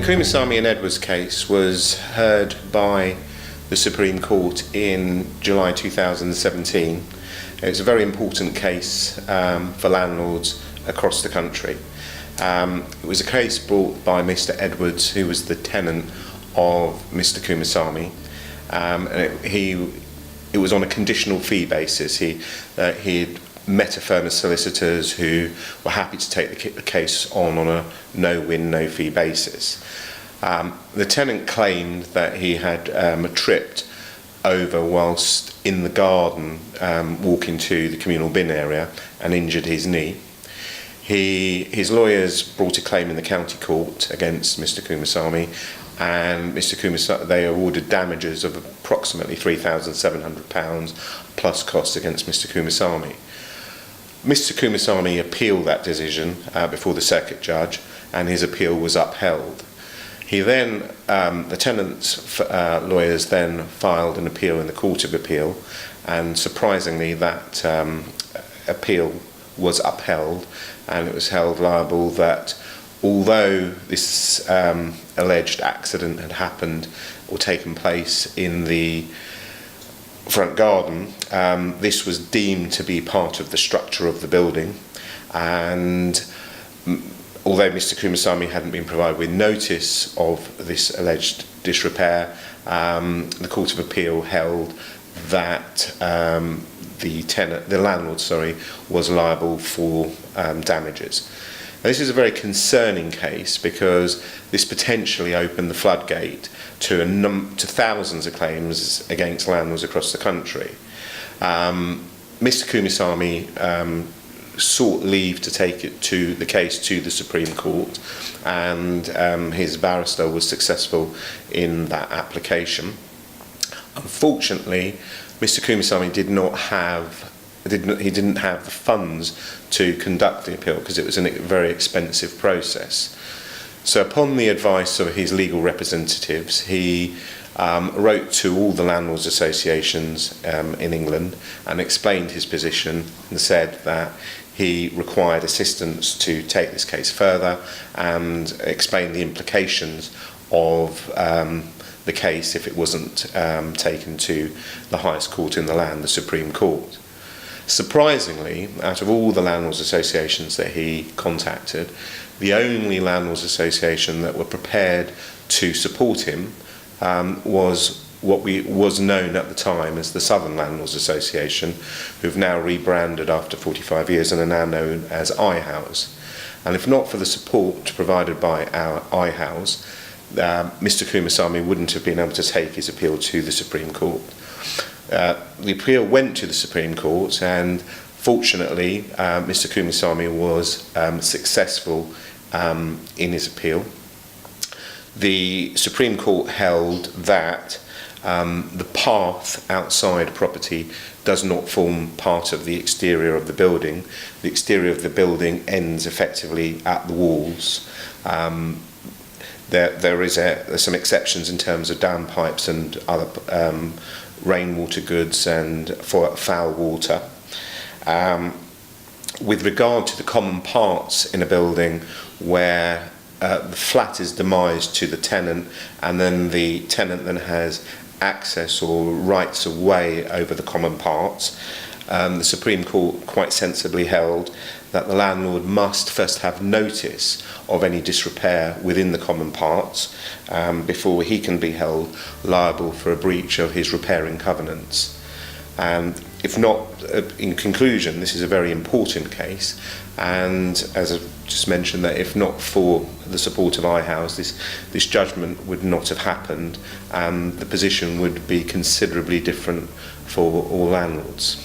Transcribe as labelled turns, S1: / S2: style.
S1: The Kumarasamy and Edwards case was heard by the Supreme Court in July 2017. It's a very important case for landlords across the country. It was a case brought by Mr. Edwards, who was the tenant of Mr. Kumarasamy. It was on a conditional fee basis. He'd met a firm of solicitors who were happy to take the case on a no-win, no-fee basis. The tenant claimed that he had tripped over whilst in the garden walking to the communal bin area and injured his knee. His lawyers brought a claim in the county court against Mr. Kumarasamy, and they awarded damages of approximately £3,700 plus costs against Mr. Kumarasamy. Mr. Kumarasamy appealed that decision before the circuit judge, and his appeal was upheld. The tenant's lawyers then filed an appeal in the Court of Appeal, and surprisingly that appeal was upheld, and it was held liable that although this alleged accident had happened or taken place in the front garden, this was deemed to be part of the structure of the building, and although Mr. Kumarasamy hadn't been provided with notice of this alleged disrepair, the Court of Appeal held that the landlord was liable for damages. Now, this is a very concerning case because this potentially opened the floodgate to thousands of claims against landlords across the country. Mr. Kumarasamy sought leave to take the case to the Supreme Court, and his barrister was successful in that application. Unfortunately, Mr. Kumarasamy didn't have the funds to conduct the appeal because it was a very expensive process. So upon the advice of his legal representatives, he wrote to all the landlords associations in England and explained his position and said that he required assistance to take this case further, and explained the implications of the case if it wasn't taken to the highest court in the land, the Supreme Court. Surprisingly, out of all the landlords associations that he contacted, the only landlords association that were prepared to support him was what was known at the time as the Southern Landlords Association, who've now rebranded after 45 years and are now known as iHouse. And if not for the support provided by our iHouse, Mr. Kumarasamy wouldn't have been able to take his appeal to the Supreme Court. The appeal went to the Supreme Court, and fortunately Mr. Kumarasamy was successful in his appeal. The Supreme Court held that the path outside a property does not form part of the exterior of the building. The exterior of the building ends effectively at the walls. There's some exceptions in terms of downpipes and other rainwater goods and for foul water. With regard to the common parts in a building where the flat is demised to the tenant, and then the tenant then has access or rights of way over the common parts, the Supreme Court quite sensibly held that the landlord must first have notice of any disrepair within the common parts before he can be held liable for a breach of his repairing covenants. If not, in conclusion, this is a very important case, and as I've just mentioned, that if not for the support of iHouse, this judgment would not have happened, and the position would be considerably different for all landlords.